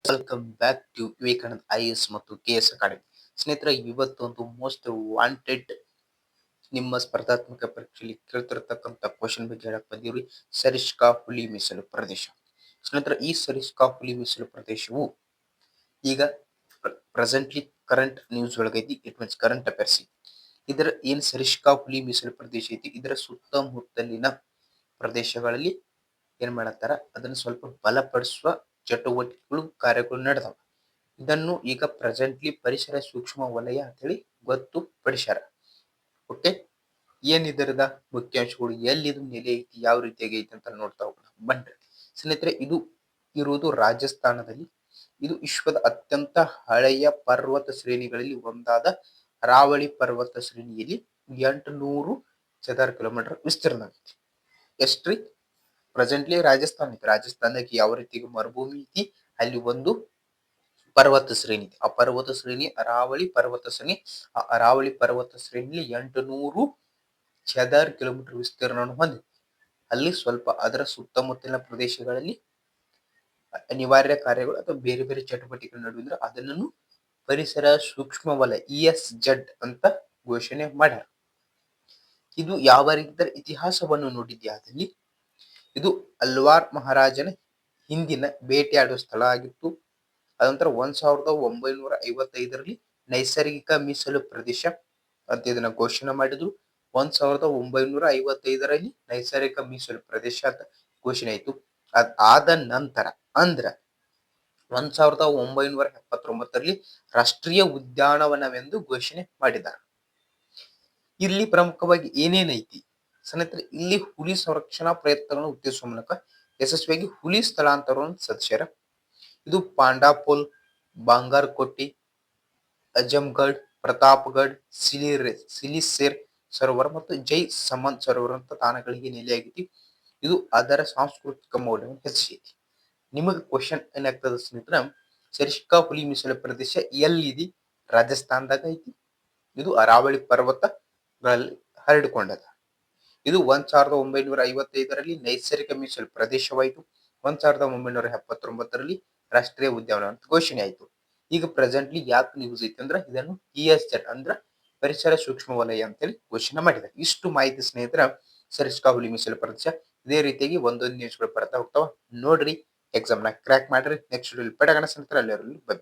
Welcome back to Vivekanand IAS ಮತ್ತು KS academy. ಸ್ನೇಹಿತರೆ, ಇವತ್ತೊಂದು ಮೋಸ್ಟ್ ವಾಂಟೆಡ್ ನಿಮ್ಮ ಸ್ಪರ್ಧಾತ್ಮಕ ಪರೀಕ್ಷೆಯಲ್ಲಿ ಕೇಳ್ತಿರತಕ್ಕಂಥ ಕ್ವಶನ್ ಬಗ್ಗೆ ಹೇಳಕ್ ಬಂದಿವ್ರಿ. ಸರಿಸ್ಕಾ ಹುಲಿ ಮೀಸಲು ಪ್ರದೇಶ. ಸ್ನೇಹಿತರೆ, ಈ ಸರಿಸ್ಕಾ ಹುಲಿ ಮೀಸಲು ಪ್ರದೇಶವು ಈಗ ಪ್ರೆಸೆಂಟ್ಲಿ ಕರೆಂಟ್ ನ್ಯೂಸ್ ಒಳಗೈತಿ. It means current affairs. ಇದರ ಏನ್ ಸರಿಸ್ಕಾ ಹುಲಿ ಮೀಸಲು ಪ್ರದೇಶ ಐತಿ, ಇದರ ಸುತ್ತಮುತ್ತಲಿನ ಪ್ರದೇಶಗಳಲ್ಲಿ ಏನ್ ಮಾಡತ್ತಾರ, ಅದನ್ನು ಸ್ವಲ್ಪ ಬಲಪಡಿಸುವ ಚಟುವಟಿಕೆಗಳು ಕಾರ್ಯಗಳು ನಡೆದವ. ಇದನ್ನು ಈಗ ಪ್ರೆಸೆಂಟ್ಲಿ ಪರಿಸರ ಸೂಕ್ಷ್ಮ ವಲಯ ಅಂತೇಳಿ ಗೊತ್ತುಪಡಿಸ್ಯಾರ. ಓಕೆ, ಏನ್ ಇದರದ ಮುಖ್ಯಾಂಶಗಳು, ಎಲ್ಲಿ ಇದು ನೆಲೆ ಐತಿ, ಯಾವ ರೀತಿಯಾಗಿ ಐತಿ ಅಂತ ನೋಡ್ತಾ ಹೋಗೋಣ ಬನ್ರಿ. ಸ್ನೇಹಿತರೆ, ಇದು ಇರುವುದು ರಾಜಸ್ಥಾನದಲ್ಲಿ. ಇದು ವಿಶ್ವದ ಅತ್ಯಂತ ಹಳೆಯ ಪರ್ವತ ಶ್ರೇಣಿಗಳಲ್ಲಿ ಒಂದಾದ ಅರಾವಳಿ ಪರ್ವತ ಶ್ರೇಣಿಯಲ್ಲಿ 800 ಚದರ ಕಿಲೋಮೀಟರ್ ವಿಸ್ತೀರ್ಣ ಐತಿ. ಎಷ್ಟ್ರಿ? ಪ್ರೆಸೆಂಟ್ಲಿ ರಾಜಸ್ಥಾನದಾಗ ಯಾವ ರೀತಿ ಮರುಭೂಮಿ ಐತಿ, ಅಲ್ಲಿ ಒಂದು ಪರ್ವತ ಶ್ರೇಣಿ ಇದೆ. ಆ ಪರ್ವತ ಶ್ರೇಣಿ ಅರಾವಳಿ ಪರ್ವತ ಶ್ರೇಣಿ. ಆ ಅರಾವಳಿ ಪರ್ವತ ಶ್ರೇಣಿಯಲ್ಲಿ 800 ಚದರ ಕಿಲೋಮೀಟರ್ ವಿಸ್ತೀರ್ಣವನ್ನು ಹೊಂದಿದೆ. ಅಲ್ಲಿ ಸ್ವಲ್ಪ ಅದರ ಸುತ್ತಮುತ್ತಲಿನ ಪ್ರದೇಶಗಳಲ್ಲಿ ಅನಿವಾರ್ಯ ಕಾರ್ಯಗಳು ಅಥವಾ ಬೇರೆ ಬೇರೆ ಚಟುವಟಿಕೆಗಳು ನಡೆಯುವುದ್ರ ಅದನ್ನು ಪರಿಸರ ಸೂಕ್ಷ್ಮ ವಲಯ ESZ ಅಂತ ಘೋಷಣೆ ಮಾಡ್ಯಾರ. ಇದು ಯಾವ ರೀತಿಯ ಇತಿಹಾಸವನ್ನು ನೋಡಿದ್ಯಾದಲ್ಲಿ, ಇದು ಅಲ್ವಾರ್ ಮಹಾರಾಜನ ಹಿಂದಿನ ಬೇಟೆಯಾಡುವ ಸ್ಥಳ ಆಗಿತ್ತು. ಅದಂತರ 1955ರಲ್ಲಿ ನೈಸರ್ಗಿಕ ಮೀಸಲು ಪ್ರದೇಶ ಅಂತ ಇದನ್ನ ಘೋಷಣೆ ಮಾಡಿದ್ರು. 1955ರಲ್ಲಿ ನೈಸರ್ಗಿಕ ಮೀಸಲು ಪ್ರದೇಶ ಅಂತ ಘೋಷಣೆ ಆಯಿತು. ಅದಾದ ನಂತರ ಅಂದ್ರ 1979ರಲ್ಲಿ ರಾಷ್ಟ್ರೀಯ ಉದ್ಯಾನವನವೆಂದು ಘೋಷಣೆ ಮಾಡಿದ್ದಾರೆ. ಇಲ್ಲಿ ಪ್ರಮುಖವಾಗಿ ಏನೇನೈತಿ ಸ್ನೇಹಿತರೆ, ಇಲ್ಲಿ ಹುಲಿ ಸಂರಕ್ಷಣಾ ಪ್ರಯತ್ನಗಳನ್ನು ಉತ್ತೇಜಿಸುವ ಮೂಲಕ ಯಶಸ್ವಿಯಾಗಿ ಹುಲಿ ಸ್ಥಳಾಂತರವನ್ನು ಸದಸ್ಯರ. ಇದು ಪಾಂಡಾಪೋಲ್, ಬಾಂಗಾರ್ಕೋಟಿ, ಅಜಂಗಢ್, ಪ್ರತಾಪ್ಗಢ್, ಸಿಲಿಸೇರ್ ಸರೋವರ ಮತ್ತು ಜೈ ಸಮಂತ್ ಸರೋವರ ಅಂತ ತಾಣಗಳಿಗೆ ನೆಲೆಯಾಗೈತಿ. ಇದು ಅದರ ಸಾಂಸ್ಕೃತಿಕ ಮೌಲ್ಯವನ್ನು ಹೆಚ್ಚಿಸೈತಿ. ನಿಮಗೆ ಕ್ವಶನ್ ಏನಾಗ್ತದೆ ಸ್ನೇಹಿತರ, ಸರಿಸ್ಕಾ ಹುಲಿ ಮೀಸಲು ಪ್ರದೇಶ ಎಲ್ಲಿದೆ? ರಾಜಸ್ಥಾನದಾಗ ಐತಿ. ಇದು ಅರಾವಳಿ ಪರ್ವತಗಳಲ್ಲಿ ಹರಡಿಕೊಂಡದ. ಇದು 1955ರಲ್ಲಿ ನೈಸರ್ಗಿಕ ಮೀಸಲು ಪ್ರದೇಶವಾಯಿತು. 1979ರಲ್ಲಿ ರಾಷ್ಟ್ರೀಯ ಉದ್ಯಾನವನ ಅಂತ ಘೋಷಣೆ ಆಯಿತು. ಈಗ ಪ್ರೆಸೆಂಟ್ಲಿ ಯಾಕೆ ನ್ಯೂಸ್ ಐತಿ ಅಂದ್ರೆ, ಇದನ್ನು ESZ ಅಂದ್ರ ಪರಿಸರ ಸೂಕ್ಷ್ಮ ವಲಯ ಅಂತೇಳಿ ಘೋಷಣೆ ಮಾಡಿದ್ದಾರೆ. ಇಷ್ಟು ಮಾಹಿತಿ ಸ್ನೇಹಿತರ ಸರಿಸ್ಕಾ ಹುಲಿ ಮೀಸಲು ಪ್ರದೇಶ. ಇದೇ ರೀತಿಯಾಗಿ ಒಂದೊಂದು ನ್ಯೂಸ್ಗಳು ಬರ್ತಾ ಹೋಗ್ತಾವ. ನೋಡ್ರಿ, ಎಕ್ಸಾಮ್ ನ ಕ್ರ್ಯಾಕ್ ಮಾಡ್ರಿ. ನೆಕ್ಸ್ಟ್ ವಿಡಿಯೋ ಪಡಗಣ ಸ್ನೇಹಿತರ, ಎಲ್ಲರೂ